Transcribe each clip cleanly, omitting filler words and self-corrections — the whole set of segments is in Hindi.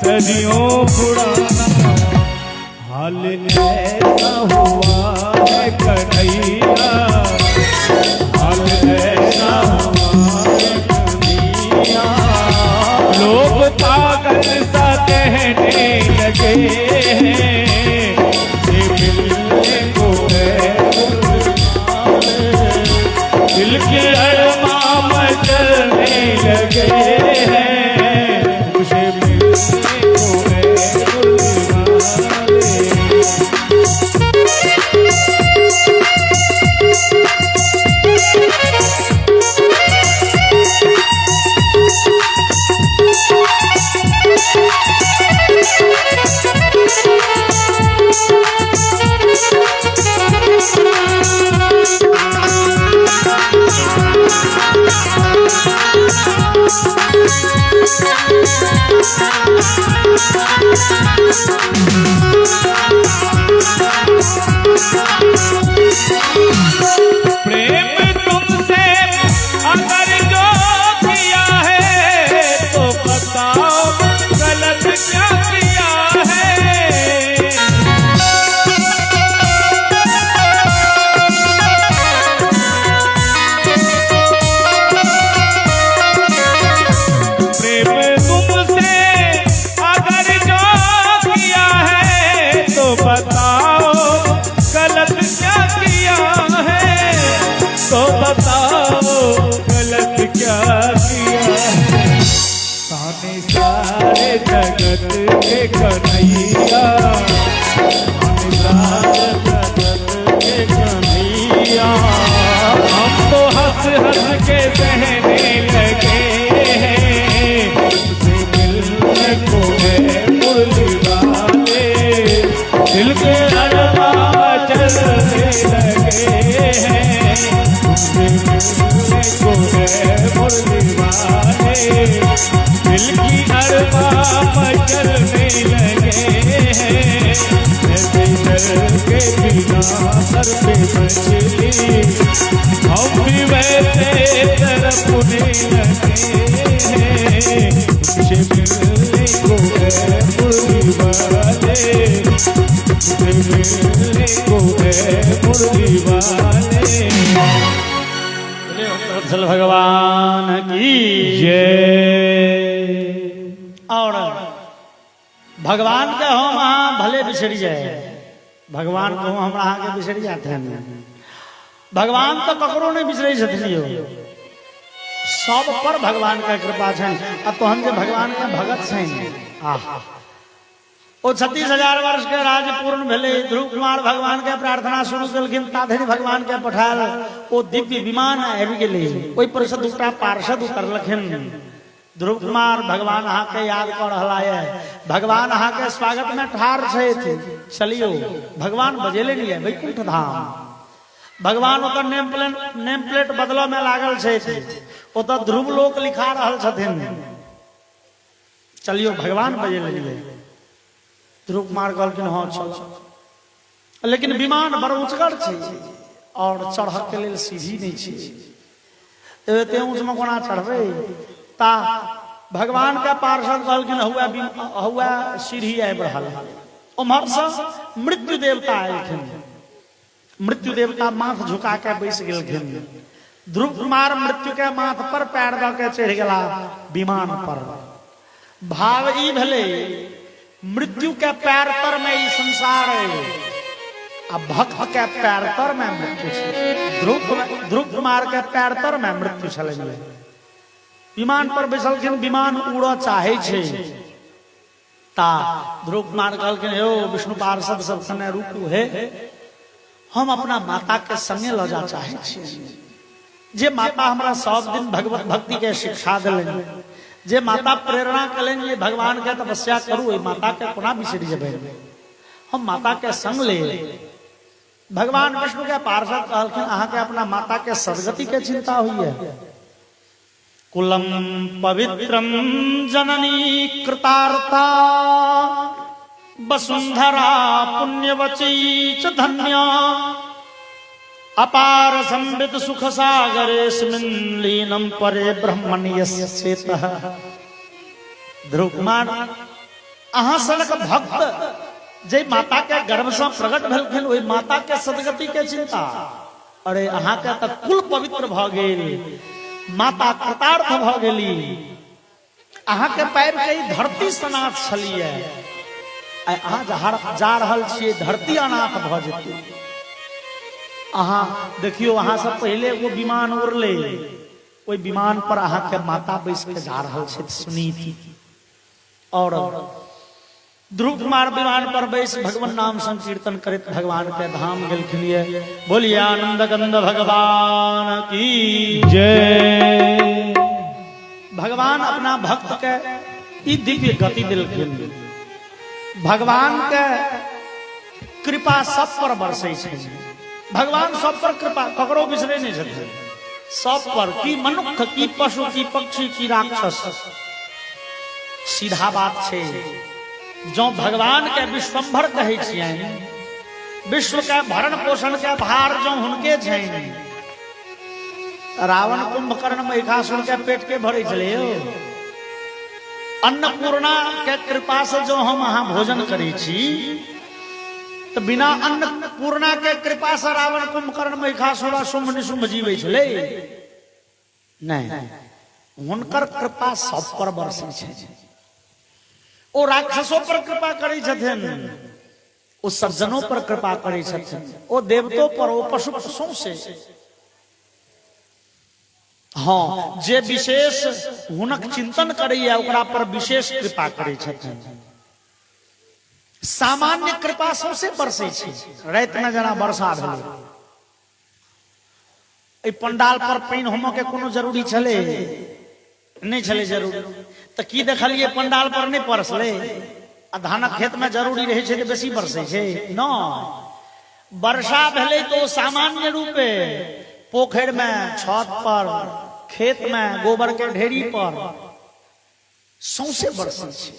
सदियों पुराना हाल ऐसा हुआ है कन्हैया, हाल ऐसा हुआ है कन्हैया। लोग पागल सा कहने लगे ये मिलने को है दिल के अरमां मचलने लगे हैं। प्रेम तुमसे अगर जो किया है तो बताओ गलत क्या किया है। प्रेम तुमसे अगर जो किया है तो बताओ गलत क्या किया है, तो बताओ गलत क्या किया है। ताने सारे जगत के कन्हैया, ताने सारे जगत के कन्हैया। हम तो हंस हंस के सहने लगे मुरली वाले, दिल की अरमां चलने लगे हैं, ऐसे डर के बिना सर पे मछली, हम भी वैसे तरफने लगे हैं, तुमसे मिलने को है मुरली वाले, तुमसे मिलने को है मुरली वाले। वत्सल भगवान की जय। और भगवान के हम वहां भले बिछड़ जाए, भगवान को हम के बिछड़ जाते हैं, भगवान तो ककरो नहीं बिछड़े छथिन, सब पर भगवान का कृपा है। अब तो हम जो भगवान के भगत हैं, ओ 36,000 वर्ष के राज्य पूर्ण भेले, ध्रुव कुमार भगवान के प्रार्थना शुरू कलखिन, ताधरि भगवान के पठाल ओ दिव्य विमान आबि गेलै, ओहि पर से दूटा पार्षद उतरलखिन। ध्रुव कुमार भगवान अहाँ के याद कर रहला है, भगवान अहाँ के स्वागत में ठाढ़ छथि, चलियो। भगवान बजेले नहीं है वैकुंठ धाम, भगवान ओकर नेम प्लेट बदलो में लागल छथि, ओतऽ ध्रुव लोक लिखा रहल छथिन, चलियो भगवान बजेले नहीं है। ध्रुव कुमार कहलखिन हाँ चल, लेकिन विमान बड़ ऊंचगर छै और चढ़ के लेल सीढ़ी नहीं छै, एते ऊंच में कोना चढ़बै, ता भगवान के पार्षद कहलखिन हुआ सीढ़ी आबि रहल, उम्हर से मृत्यु देवता आएलखिन, मृत्यु देवता माथ झुका के बैस गेलखिन, ध्रुव कुमार मृत्यु के माथ पर पैर दऽ के चढ़ि गेला विमान पर। भाव ई भेलै मृत्यु के पैर तर में ई संसार है, आ भक्त के पैर तर में मृत्यु छै। ध्रुव कुमार के पैर तर में मृत्यु छलै, विमान पर बैसलखिन, विमान उड़ऽ चाहे छै, ता ध्रुव कुमार कहलखिन हे विष्णु पार्षद सब सने रुकू, हे हम अपना माता के संगे लऽ जा चाहे छी, जे माता हमरा सब दिन भगवत भक्ति के शिक्षा देलनि, जे माता प्रेरणा कलन ये भगवान के तपस्या करू, माता के कोना बिसरि जेबै, हम माता के संग ले। भगवान विष्णु के पार्षद कहलखिन अहाँ के अपना माता के सदगति के चिंता हुई है, कुलम पवित्रम जननी कृतार्था, वसुंधरा पुण्यवची च धन्या, अपार संवित सुख सागरेस्मिन् लीनं परे ब्रह्मणि यस्य चेतः। ध्रुव कुमार अहाँ सनक भक्त जे माता के गर्भ से प्रकट भेलखिन, ओहि माता के सदगति के चिंता, अरे अहाँ के तऽ कुल पवित्र भ गेल, माता कृतार्थ भ गेली, अहाँ के पैर के धरती सनाथ छलिए, अहाँ जा रहल छियै धरती अनाथ भ जेतै। अहाँ देखियो, अहाँ सब पहले वो विमान उड़ले, ओहि विमान पर अहाँ के माता बैस के जा रहल छै सुनीति, और ध्रुव कुमार विमान पर बैस भगवान नाम संकीर्तन करैत भगवान के धाम गेलखिन। बोलिए आनंद कंद भगवान की जय। भगवान अपना भक्त के ई दिव्य गति दिलखिन, भगवान के कृपा सब पर बरसै छै, भगवान सब पर कृपा ककरो बिसरे नहीं छथिन, सब पर, की मनुष्य की पशु की पक्षी की राक्षस, सीधा बात छे। जो भगवान के विश्वम्भर कहै छियनि, विश्व के भरण पोषण के भार जो हुनके छनि, रावण कुंभकर्ण महिषासुर के पेट के भरे छलै, अन्नपूर्णा के कृपा से जो हम अहाँ भोजन करै छी, तो बिना अन्नपूर्णा के कृपा से रावण कुंभकर्ण महिषासुर शुंभ निशुंभ जीवै छलै नहीं, हुनकर कृपा सब पर बरसै छै। ओ राक्षसों पर कृपा करै छथिन, ओ सज्जनों पर कृपा करै छथिन, ओ देवतों पर, ओ पशु पशुओं से, हाँ जे विशेष हुनक चिंतन करैया ओकरा पर विशेष कृपा करै छथिन। सामान्य कृपा सबसे बरसै छै, राति में जेना वर्षा भेलै, एहि पंडाल पर पानि होमऽ के कोनो जरूरी छलै नहीं छलै जरूरी, तो की देखलिए पंडाल पर नहीं परसले, आ धानक खेत में जरूरी रहे छै बेसी बरसै छै न, वर्षा भेलै तो सामान्य रूपे पोखरि में, छत पर, खेत में गोबर के ढेरी पर सौंसे बरसे छे।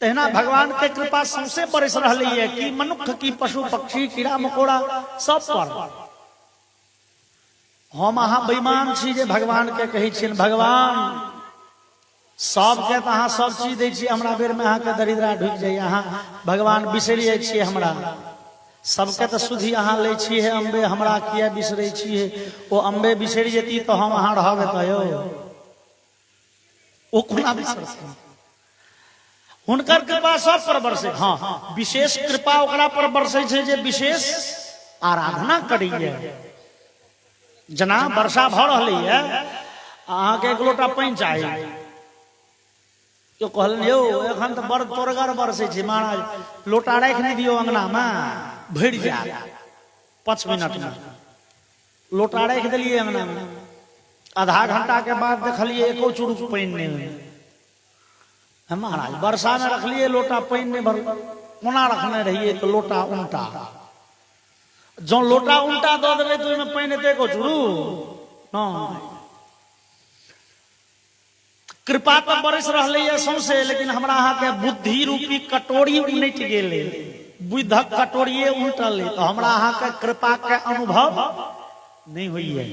तहिना भगवान के कृपा सौंसे बरस रही है कि मनुष्य की पशु पक्षी कीड़ा मकोड़ा सब पर। हम अहाँ बेईमान छी जे भगवान के कहै छियनि भगवान सबके तो अहाँ सब चीज दै छियै, हमरा बेर में अहाँ के दरिद्रा ढुकि जाइए, अहाँ भगवान बिसरि जाइ छियै हमरा। सबके तो सुधी अहाँ लै छियै अम्बे, हमरा किया बिसरै छियै? ओ अम्बे बिसरि जेती तो हम अहाँ रहबै तो यौ ओ कोना बिसरथिन? हुनकर कृपा सब पर बरसे। हाँ, विशेष कृपा ओकरा पर बरसे छै जे विशेष आराधना करैए। जना वर्षा भ रही है, अहाँ के एक लोटा पानी चाहिए, तो कहलन यौ एखन तो बड़ तोरगर बरसे छै महाराज, लोटा राख नहीं दियो अंगना में भरि जाए 5 मिनट में। लोटा राख दिलिए अंगना में, आधा घंटा के बाद देखलिए एको चुरुक पानी नहीं। महाराज वर्षा में रखलिए लोटा पानी नहीं भर, कोना रखने रहिए तो लोटा उल्टा, जो लोटा उल्टा दो देवे तो में पानी देखो चुरू न। कृपा तो बरस रही है सौंसे, लेकिन हमरा अहाँ के बुद्धि रूपी कटोरी उलट गेले, बुद्धक कटोरिये उल्टल, तो हमरा अहाँ के कृपा के अनुभव नहीं हुई है।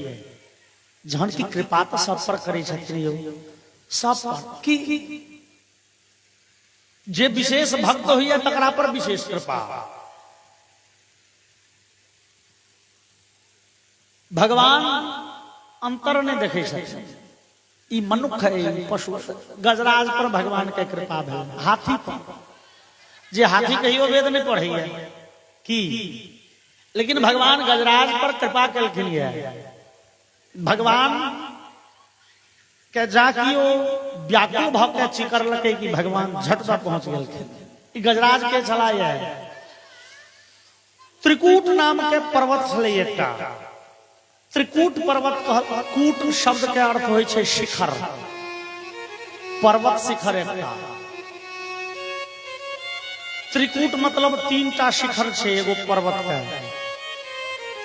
जहन की कृपा तो सब पर करे छथिन यौ, सब पर की जे विशेष भक्त हुई तकरा पर विशेष कृपा। भगवान अंतर ने देखे छथिन, ई मनुष्य है पशु। गजराज पर भगवान के कृपा भेल, हाथी पर जे हाथी कहियो वेद नहीं पढ़े की, लेकिन भगवान गजराज पर कृपा केलखिन है। भगवान के जाकियो व्याकुल भ के चिकरलकै कि भगवान झट से पहुंच गेलखिन। ई गजराज के छला है। त्रिकूट नाम के पर्वत छलै एकटा, त्रिकूट पर्वत कहल, कूट शब्द के अर्थ होय छै शिखर, पर्वत शिखर एकटा। त्रिकूट मतलब 3टा शिखर छै एगो पर्वत के,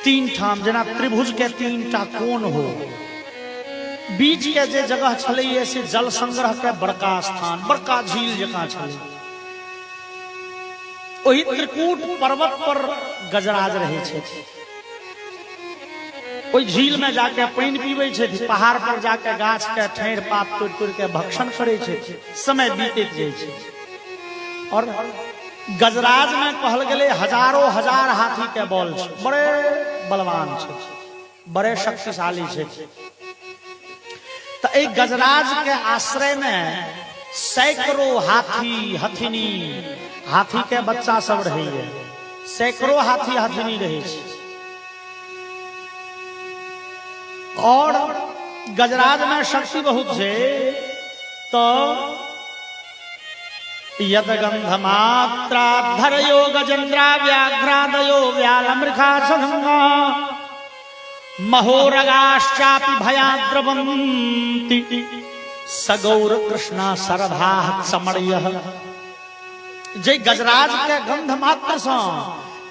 3 ठाम, जेना त्रिभुज के 3टा कोण हो। बीच के जे जगह छलै से जल संग्रह के बड़का स्थान, बड़का झील जकाँ छलै। ओही त्रिकूट पर्वत पर गजराज रहे छै। ओई झील में जाके पानी पीबै छै, पहाड़ पर जाके गाछ के ठाढ़ पात तोड़ तोड़ के भक्षण करे छै, समय बीतैत जाइ छै। और गजराज में कहल गेले हजारों हजार हाथी के बल छै, बड़े बलवान छै, बड़े शक्तिशाली छै। तो एक गजराज के आश्रय में सैकड़ों हाथी हथिनी, हाथी के बच्चा सब रहे है, सैकड़ों हाथी हथिनी रहे छै। और गजराज में शक्ति बहुत है। तो यद गंधमात्रा धरयो गजेन्द्रा व्याघ्रादयो व्यालमृखा सधंगा महोरगाश्चापि भयाद्रवन्ति सगौर कृष्णा सरधा समर्यः। जे गजराज के गंध मात्र से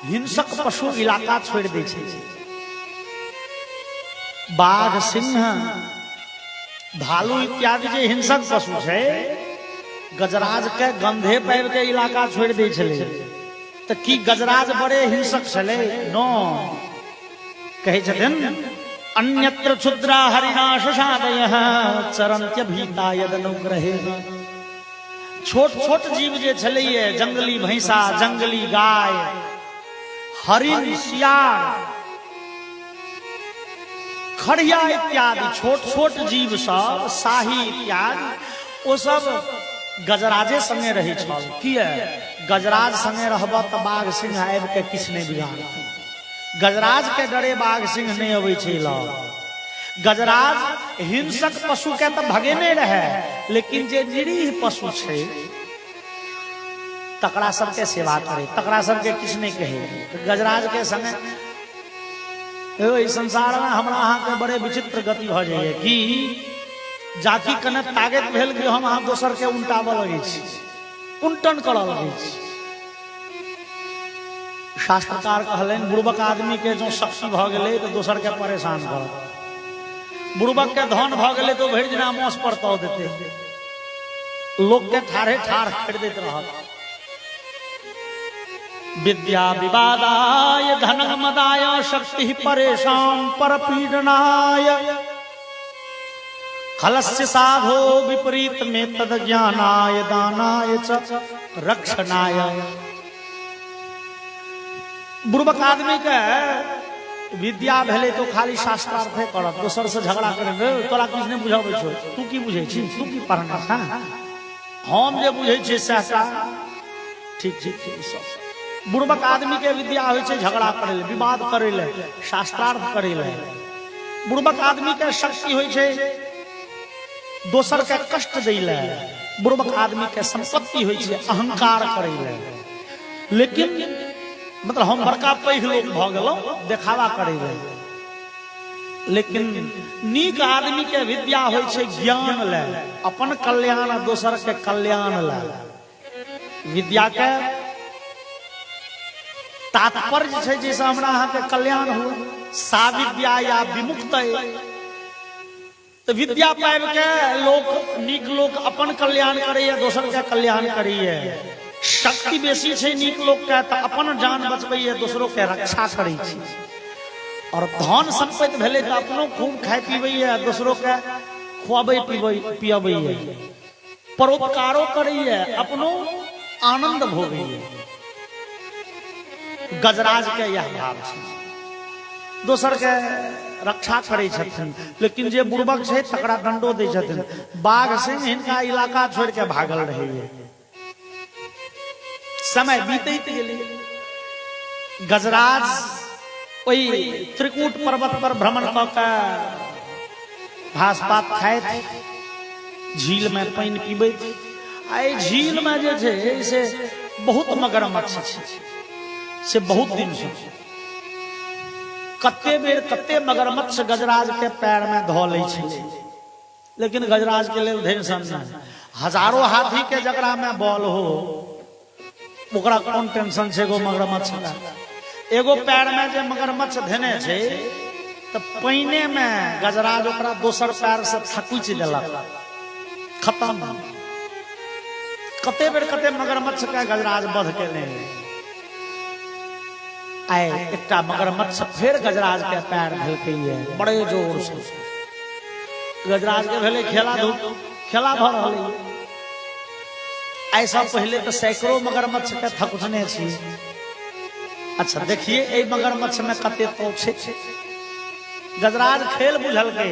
हिंसक पशु इलाका छोड़ दै छै। बाघ, सिंह, भालू इत्यादि जे हिंसक पशु छै, गजराज के गंधे पाबि के इलाका छोड़ दै छलै। तो की गजराज बड़े हिंसक छलै? नो, कहे छथिन अन्यत्र क्षुद्रा हरिणा शशादयः चरन्त्यभीता यदनुग्रहेण। छोट छोट जीव जे छलैये, जंगली भैंसा, जंगली गाय, हरिण, सियार, खड़िया इत्यादि छोट छोट जीव सब, शाही इत्यादि, ओ सब गजराजे संगे रहे छल। किया? गजराज संगे रहबा त बाघ सिंह आबि के किछ नहीं बिगाड़त। गजराज के डरे बाघ सिंह नहीं अबै छै लग। गजराज हिंसक पशु के तो भगेने रहे, लेकिन जे निरीह पशु छै तकरा सबके सेवा करे, तकरा सबके किछ नहीं कहे। तो गजराज के संगे संसार में हमरा अहाँ के बड़े विचित्र गति भ जाइए कि जाति कने ताकत भेल कि हम अहाँ दोसर के उल्टाबऽ लगे छी, उल्टन करऽ लगे छी। शास्त्रकार कहलन बुड़बक आदमी के जो शक्ति भ गेलै तो दोसर के परेशान करत। बुड़बक के धन भ गए तो भरि दिना मोस पर तौ देते, लोग के ठारे ठार खरीदत रहत। विद्या विवादाय धन मदाय शक्ति परेशान पर पीडनाय खलस्य साधो विपरीत में तद ज्ञानाय दानाय च रक्षणाय। बुड़बक आदमी के विद्या भेले तो खाली शास्त्रार्थ करत, दोसर से झगड़ा करे, तोरा किछ नहीं बुझाबै छौ, तू की बुझै छी, तू की पढ़ना है, हम जे बुझै छी सहसा ठीक ठीक सब। बुड़बक आदमी के विद्या होइ छै झगड़ा करे ले, विवाद करे ले, शास्त्रार्थ करे ले। बुड़बक आदमी के शक्ति होइ छै दोसर के कष्ट दै ले। बुड़बक आदमी के संपत्ति होइ छै अहंकार करे ले। लेकिन मतलब हम बड़का पैघ लोग भ गेलौं देखावा करे ले। लेकिन नीक आदमी के विद्या होइ छै ज्ञान ले, अपन कल्याण आ दोसर के कल्याण ले। विद्या के तात्पर्य छै जैसे हमरा अहाँ के कल्याण हो, सा विद्या या विमुक्त। तो विद्या पाबि के लोग नीक लोग अपन कल्याण करैया, दोसर के कल्याण करैया। शक्ति बेसी छै नीक लोग के तो अपन जान बचबैया, दोसरों के रक्षा करै छै। और धन संपत्ति भेले तो अपनो खूब खाय पीबैया, दोसरों के खुआबै पियबै, परोपकारो करैया, अपनो आनंद भोगैया। गजराज के यह भाव छै, दोसर के रक्षा करे छथिन। लेकिन जे बुड़बक छै तकरा दंडो दै छथिन। बाघ सिंह हिनका इलाका छोड़ के भागल रहे। समय बीतैत गेलै, गजराज ओहि त्रिकूट पर्वत पर भ्रमण क के घास पात खाइत, झील में पानि पीबैत। आई झील में जे छै से बहुत मगरमच्छ छै, से बहुत दिन से कते बेर कते मगरमच्छ गजराज के पैर में धो लै छै। लेकिन गजराज के लेल टेंशन नहीं। हजारों हाथी के जकरा में बॉल हो, ओकरा कौन टेंशन छै एगो मगरमच्छ का। एगो पैर में जे मगरमच्छ धेने छै तो पाइने में गजराज ओकरा दोसर पैर से थकुच देलक, खत्म। कते बेर कते मगरमच्छ के गजराज बध केने। आए एकटा मगरमच्छ फिर गजराज के पैर धलकैये बड़े जोर से। गजराज के भेले खेला धूप, खेला भ रहलै। ऐसा पहले तो सैकड़ों मगरमच्छ के थकुचने छी। अच्छा देखिए ए मगरमच्छ में कते तो छै। गजराज खेल बुझल के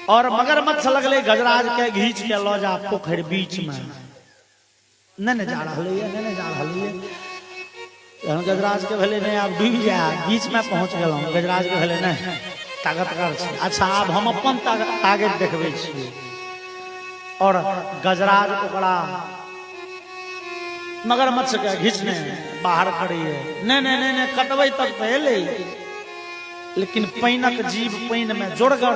और मगरमच्छ लगले गजराज के घींच के ल जा पोखर बीच में। नहीं जा रहलै। गजराज के भेले नहीं आप डूब जा, बीच में पहुंच गेलौं। गजराज के भेले नहीं ताकतवर छै। अच्छा अब हम अपन ताकत देखबै छी। और गजराज ओकरा मगरमच्छ के घींचने बाहर करिए। नहीं कटबै तक पहले। लेकिन पानिक जीव पानि में जोड़गर।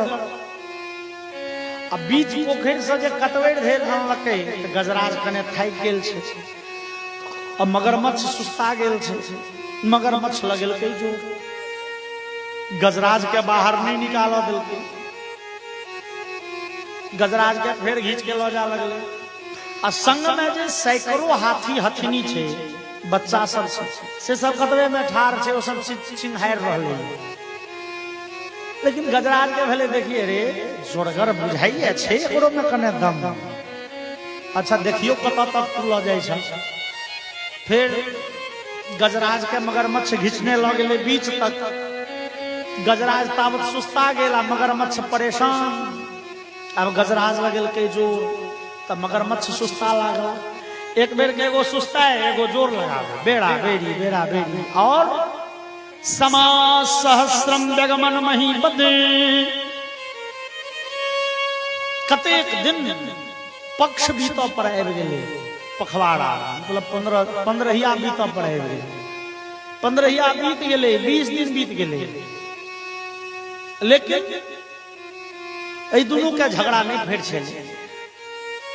आ बीच पोखर से जे कटबै धेर आनलकै त गजराज कने थाकि गेल छै। और मगरमच्छ सुस्ता गेल छै। मगरमच्छ लगेलकै जो गजराज के बाहर नहीं निकाल देलकै। गजराज के फिर घींच के ल जा लगले। आ संग में जे सैकड़ों हाथी हथिनी छै, बच्चा सब से सब कतबे में ठार छै, ओ सब चिंघारि रहलै। लेकिन गजराज के भेले देखिए रे जोरगर बुझाइए छै, एकरो में कने दम। अच्छा देखियो कत तक तू ल जाइ छै। फिर गजराज के मगरमच्छ घींचने लग गेले बीच तक। गजराज तावत सुस्ता गेला, मगरमच्छ परेशान। अब गजराज लगेलकै जोर त मगरमच्छ सुस्ता लागला। एक बेर के एगो सुस्ता है, एगो जोर लगावे, बेड़ा बेड़ी। और समा सहस्रम जगमन मही बदे। कतेक दिन पक्ष बीतऽ पर आबि गेलै, पखवाड़ा मतलब 15 बीतऽ पर आबि गेलै। 15 बीत गेलै, 20 दिन बीत गेलै। लेकिन एहि दुनू के झगड़ा नहीं फेर छै।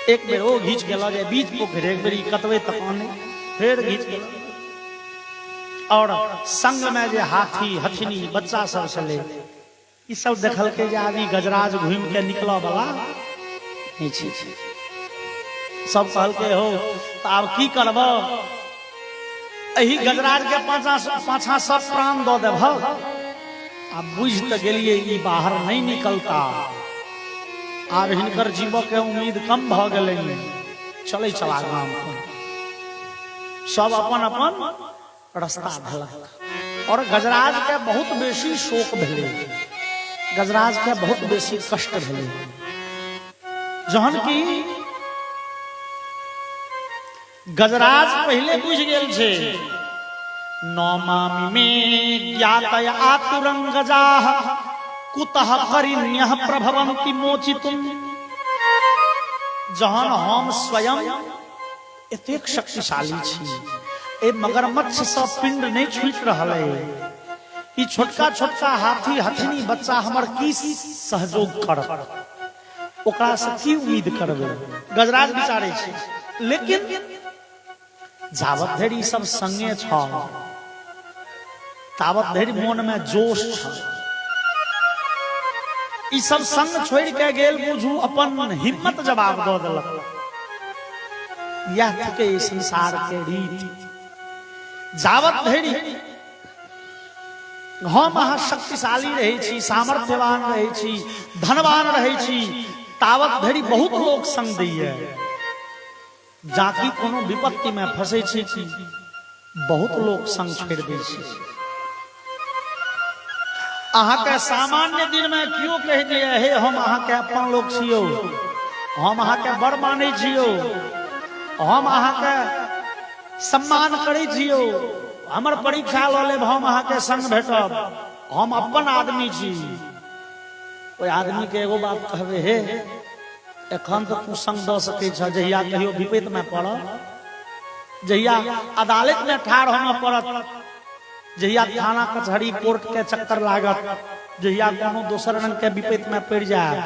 एक बेर ओ घींच के ल जाए बीच पोखर, एक बेर कतबे तक आने, फिर घींच के। और संग में जे हाथी हथिनी बच्चा सब छलै ई सब देखल के जे आदमी गजराज घूम के निकल वाला नहीं छी। सब कहल के हो तो आब की करब, एही गजराज के पाछा सब प्राण दो देभ। आब बुझ तो गेलिए ई बाहर नहीं निकलता, आब हिनकर जीव के उम्मीद कम भ गेलै। चले चला गाम पर सब अपन अपन रास्ता धलक। और गजराज के बहुत बेसी शोक भेलै, गजराज के बहुत बेसी कष्ट भेलै। जहन की गजराज पहले बुझ गेल छे, नौमामी में ज्ञातय आतुरंगजाः कुतः करिण्यः प्रभवन्ति मोचितुम्। जहन हम स्वयं एतेक शक्तिशाली छी, ए मगरमच्छ सब पिंड नहीं छूट रहल है, ई छोटका छोटका हाथी हथनी बच्चा हमर की सहयोग करत, ओकरा से की उम्मीद करबे। गजराज विचारे छै, लेकिन जावत धरि सब संगे छ, तावत धरि मन में जोश छ। ई सब संग छोड़ के गेल, बुझू अपन हिम्मत जवाब दो देलक। यह के संसार के रीत, जावत धरि हम अहाँ शक्तिशाली रहे छी, सामर्थ्यवान रहे छी, धनवान रहे छी, तावत धरि बहुत लोग संग दैये। जाकि कोनो विपत्ति में फंसे छी कि बहुत लोग संग छोड़ दै छी। अहाँ के सामान्य दिन में क्यों कह दिए हे हम अहाँ के अपन लोग छियो, हम अहाँ के बड़ माने छियो, हम अहाँ के सम्मान करे छियो, हमर परीक्षा ल लेब, हम अहाँ के संग भेटब, हम अपन आदमी छी। ओइ आदमी के एगो बात कहबे, हे एखन तो तू संग द सकै छ, जहिया कहियो विपत्ति में पड़, जहिया अदालत में ठाड़ होना पड़त, जहिया थाना कचहरी कोर्ट के चक्कर लागत, जहिया कोनो दोसर रंग के विपत्ति में पड़ जाए,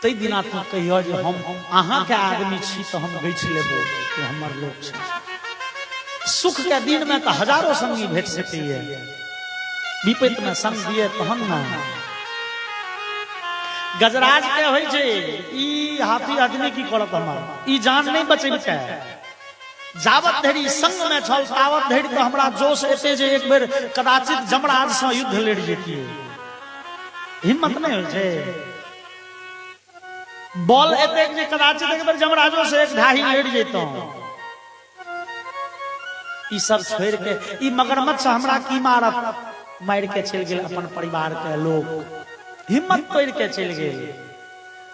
तै दिना तू कहियो जे हम अहाँ के आदमी छी, तो हम गैछ लेबो, तू हमर लोग छी। सुख के दिन में तो हजारों संगी भेट सकैए, विपत्ति में संग दिए तहन ना। गजराज के होय छै, ई हाथी आदमी की करत हमर, ई जान नहीं बचै छै। जावत धरि संग में छल, तावत धरि तो हमरा जोश एते जे एक बेर कदाचित जमराज से युद्ध लड़ जेतियै। हिम्मत नहीं होय छै, बल एते जे कदाचित एक बेर जमराजो से एक ढाही लड़ जेतौ। ई सब छोड़ के ई मगरमच्छ हमरा की मारत, मार के चल गेल अपन परिवार के लोग, हिम्मत तोड़ के चल गेल।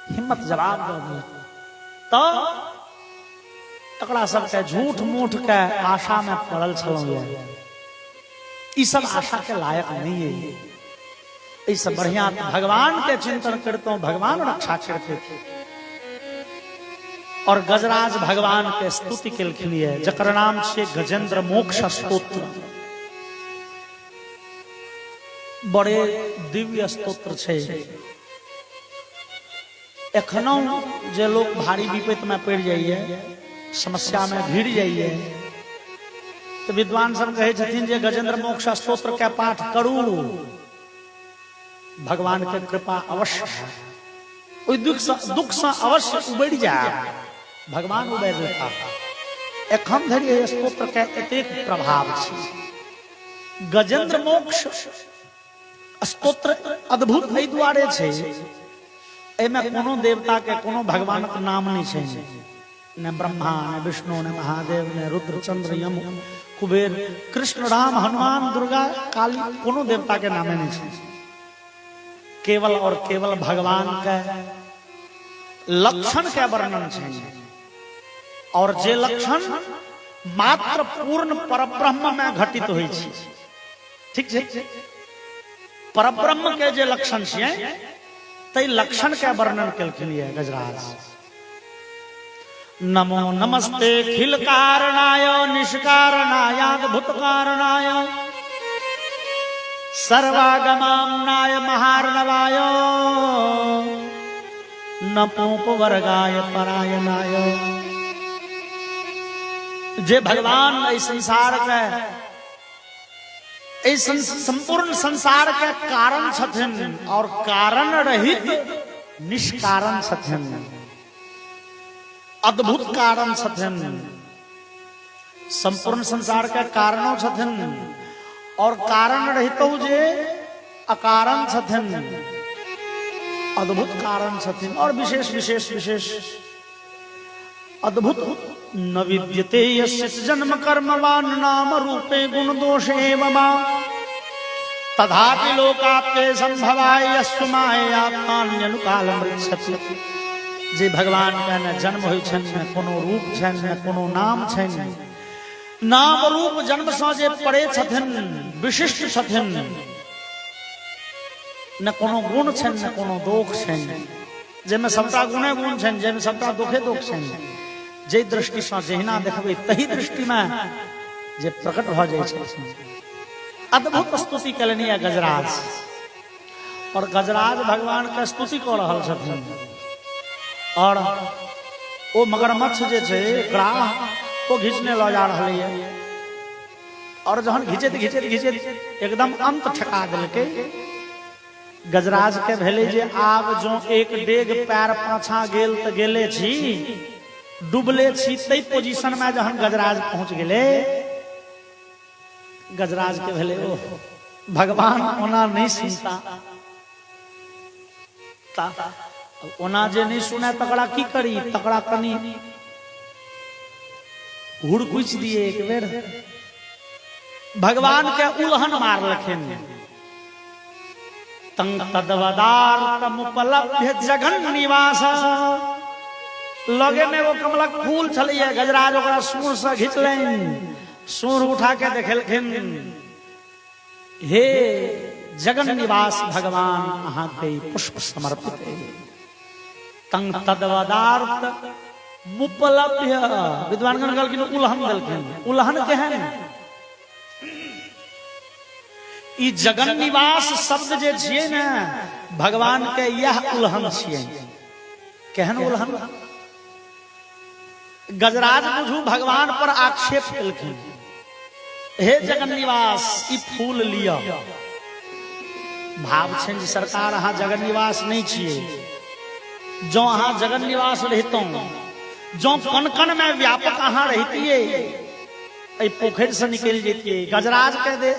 हिम्मत जवाब दो तो तकरा सब के झूठ मूठ के आशा में पड़ल छलौ। ई सब आशा के लायक नहीं है, ई सब बढ़िया भगवान के चिंतन करतो, भगवान रक्षा करते। और गजराज भगवान के स्तुति केलखिन, जकर नाम छे गजेंद्र मोक्ष स्तोत्र। बड़े दिव्य स्तोत्र छे। एखनो जे लोग भारी विपत्ति में पड़ जाइए, समस्या में भिड़ जाइए, तो विद्वान सब कहे छथिन जे गजेंद्र मोक्ष स्तोत्र के पाठ करू, भगवान के कृपा अवश्य है, ओइ दुख से अवश्य उबड़ जाए, भगवान उबड़ लेता। एखन धरि स्तोत्र के एतेक प्रभाव छै। गजेंद्र मोक्ष स्तोत्र अद्भुत एहि दुआरे छै, एमे कोनो देवता के कोनो भगवानक नाम नहीं छै, न ब्रह्मा न विष्णु न महादेव न रुद्र चंद्र यम कुबेर कृष्ण राम हनुमान दुर्गा काली, कोनो देवता के नामे नहीं छै। केवल और केवल भगवान के लक्षण के वर्णन छै, और जे लक्षण मात्र पूर्ण परब्रह्म में घटित होइ छै। ठीक छै, परब्रह्म के जे लक्षण छियै, तै लक्षण के वर्णन केलखिन गजराज। नमो नमस्ते खिल कारणाय निष्कारणाय अद्भुत कारणाय सर्वागमाम्नाय महार्णवाय नमोपवर्गाय परायणाय। जे भगवान इस संसार के इस संपूर्ण संसार के कारण छथिन और कारण रहित निष्कारण छथिन, अद्भुत कारण छथिन। संपूर्ण संसार के कारणों छथिन और कारण रहित जे अकारण छथिन, अद्भुत कारण छथिन और विशेष विशेष विशेष अद्भुत। न विद्यते यस्य जन्म कर्मवान नाम रूपे गुण दोषे वा तथापि लोकाप्ते संभवाय यस्सु माया कान्यनुकाल मृच्छति। जे भगवान का न जन्म होइ छन, न कोनो रूप छन, न कोनो नाम छन। नाम रूप जन्म सँ जे पड़े छथिन, विशिष्ट छथिन, न कोनो गुण छन, न कोनो दोष छन। जेमे सबटा गुणे गुण छन, जेमे सबटा दुखे दुख छन। जे दृष्टि सँ जहिना देखबै तही दृष्टि में जे प्रकट भ जाय छथिन। अद्भुत स्तुति कलनी है गजराज, और गजराज भगवान के स्तुति कऽ रहल छथिन। और ओ मगरमच्छ जे छै ग्राह वो घिचने लऽ जा रहलै है, और जहन घिचैत घिचैत घिचैत एकदम अंत ठका देलकै। गजराज के भेलै जे आब जो एक डेग पैर पाछा गेल तऽ गेले छी, डूबले छी। तै पोजीशन में जहन गजराज पहुंच गेले, गजराज के भेले ओ भगवान ओना नहीं सुनता, ओना जे नहीं सुने तकड़ा की करी, तकड़ा कनी हुड़कुच दिए एक बेर। भगवान के उल्हन मारलखिन। तंग तदवदार्तमुपलभ्य जगन निवास। लगे में वो कमलक फूल छलिए, गजराज ओकरा सूर से घिचलनि। सूर उठा के देखेलखिन, हे जगन निवास भगवान अहाँ के पुष्प समर्पित है। तंग तदवदार्त मुपलभ्य, विद्वानगण कहलखिन उल्हन देलखिन। उल्हन केहन? ई जगन निवास शब्द जे छियै ने, भगवान के यह उल्हन छियै। केहन उल्हन? गजराज बुझू भगवान पर आक्षेप केलखिन, हे जगन निवास ई फूल लिया। भाव छनि जे सरकार अहाँ जगन निवास नहीं छियै। जो अहाँ जगन निवास रहितौं, जो कन कन में व्यापक अहाँ रहतियै, ऐ पोखरि से निकल जैतियै। गजराज के दे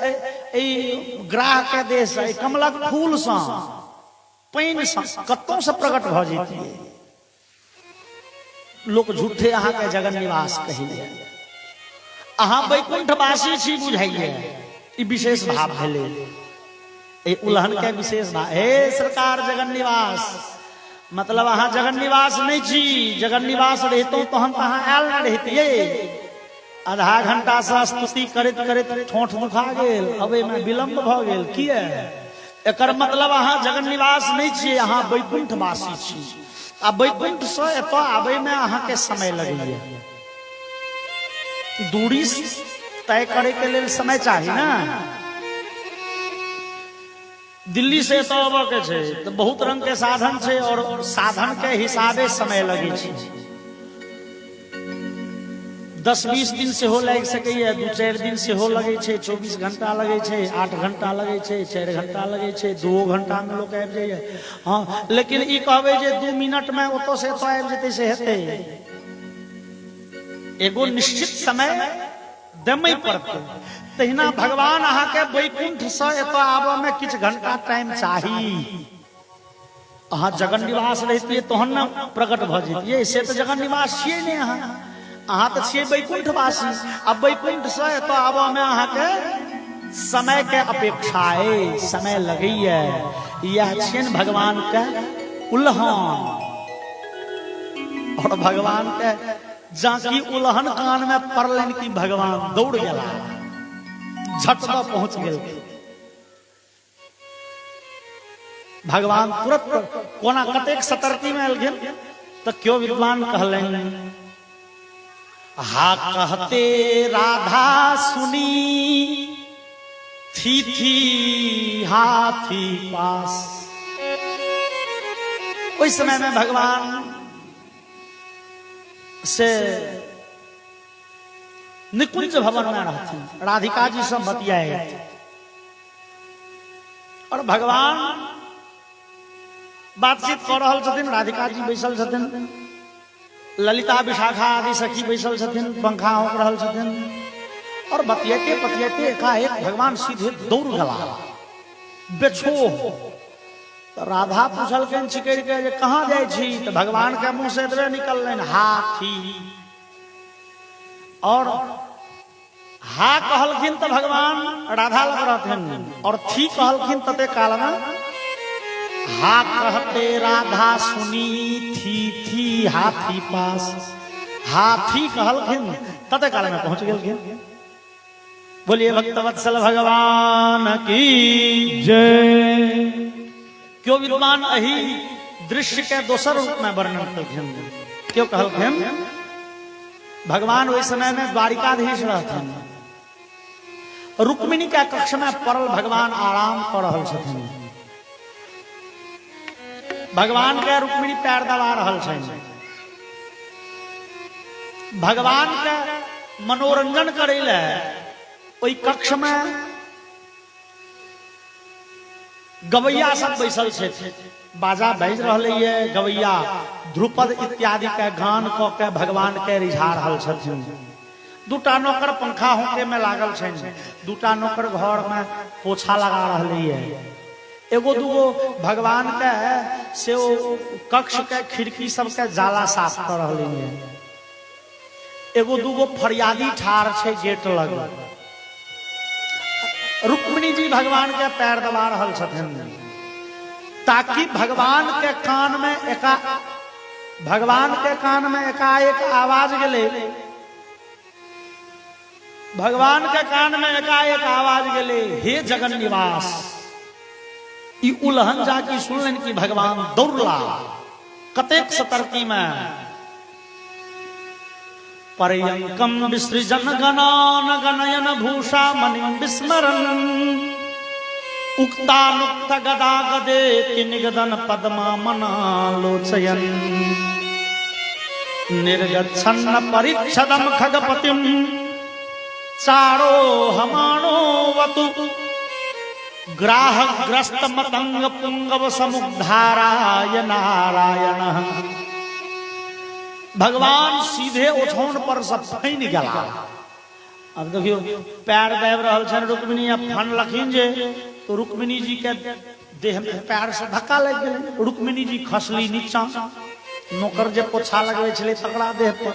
ग्राह के देश कमलक फूल सँ, पानि सँ कतौ से प्रकट भ जैतियै। लोक झूठे अहाँ के जगन निवास कहिए। अहाँ वैकुंठवासी छी बुझाइए, ई विशेष भाव भेलै। ए उल्हन के विशेष भाव। हे सरकार जगन निवास, मतलब अहाँ जगन निवास नहीं छी। जगन निवास रहितौ तहन तऽ अहाँ आयल न रहितियै। आधा घंटा से स्तुति करैत करैत ठोंठ दुखा गेल, अबै में विलम्ब भ गेल। किया? एकर मतलब अहाँ जगन निवास नहीं छी, अहाँ वैकुंठवासी छी। आ वैकुंठ से एतऽ आबै में अहाँ के समय लगैया। दूरी तय करे के लेल समय चाहिए ना। दिल्ली से एतऽ आबऽ के छै तऽ बहुत रंग के साधन छै, और साधन के हिसाबे समय लगे छै। 10-20 दिन से हो लग सकैया, 2-4 दिन से हो लगे छै, 24 घंटा लगे छै, 8 घंटा लगे छै, 4 घंटा लगे छै, 2 घंटा में लोग आबि जाइए। हाँ, लेकिन ई कहबै जे 2 मिनट में ओतऽ से एतऽ आबि जेतै से हेतै? एगो निश्चित समय देमै पड़तै। तहिना भगवान अहाँ के वैकुंठ से एतऽ आबऽ में किछु घंटा टाइम चाही। अहाँ जगन निवास रहितियै तहन न प्रकट भ जैतियै। से तऽ जगन निवास छियै ने अहाँ तऽ छियै वैकुंठवासी। अब वैकुंठ से एतऽ आबऽ में अहाँ के समय के अपेक्षा है, समय लगैया। यह छियन भगवान के उल्हन। और भगवान के जाकी उल्हन कान में पड़लन कि भगवान दौड़ गेला, झटका पहुंच गेल। भगवान तुरंत कोना कतेक सतर्की में अलखिन तो क्यों विद्वान कहलन, हा कहते राधा सुनी थी हाथी पास। उस समय में भगवान से निकुंज भवन में रहती, राधिका जी सब बतियाए। और भगवान बातचीत कर रहल छथिन, राधिका जी बैसल छथिन, ललिता विशाखा आदि सखी बैसल छथिन, पंखा होक रहल छथिन, और बतियाते बतियाते एकाएक भगवान सीधे दौड़ गला बेछो। तो राधा पूछलखिन चिकर के जे कहाँ जाय छी, तो भगवान के मुंह से एतबे निकललनि हाथी। और हा कहलखिन तो भगवान राधा लग रहथिन, और थी कहलखिन तते काल में हा कहते राधा सुनी थी हाथी पास। हाथी कहलखिन तते काल में पहुंच गेलखिन। बोलिए भक्तवत्सल भगवान की जय। क्यों विद्वान अही दृश्य के दोसर रूप में वर्णन कलखिन। क्यों कहलखिन भगवान ओहि समय में द्वारिकाधीश रहथिन, रुक्मिणी के कक्ष में पड़ल भगवान आराम कर रहल छथिन। भगवान के रुक्मिणी पैर दबा रहल छथिन। भगवान के मनोरंजन करे ले ओहि कक्ष में गवैया सब बैसल छे, बाजा बज रहले ये, गवैया ध्रुपद इत्यादि के गान क के भगवान के रिझा रहल छथिन। दूटा नौकर पंखा होके में लागल छन, दूटा नौकर घर में पोछा लगा रहले ये, एगो दूगो भगवान के से ओ कक्ष के खिड़की सब के जाला साफ कर रहले ये, एगो दूगो फरियादी ठाड़ छे गेट लग। रुक्मिणी जी भगवान के पैर दबा रहल छथिन, ताकि भगवान के कान में एकाएक आवाज गेले। भगवान के कान में एकाएक आवाज गेले, हे जगन निवास। ई उल्हन जाकी सुनलन कि भगवान दौड़ला कतेक सतर्की में। पर्यंकम विसृजन गणान गणयन भूषा मणिं विस्मरन् उक्तानुक्त गदा गदे निगदन पद्मा मनालोचयन् निर्गच्छन्न परिच्छदं खगपतिं चारो हमानो वतु ग्राहग्रस्त मतंग पुंगव समुद्धाराय नारायण। भगवान सीधे ओछौन पर सब फैन गला। अब देखियो पैर दाबि रहल छन रुक्मिणी, अब फन लखिन जे तो रुक्मिणी जी के देह में पैर से धक्का लग गेल। रुक्मिणी जी खसली नीचा, नौकर जे पोछा लगवे छले तकड़ा देह पर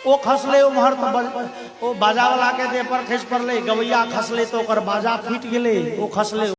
ओ खसले उम्हर तो ओ बाजा वाला के देह पर खस पड़ले, गवैया खसले तो ओकर बाजा फूट गेले, ओ खसले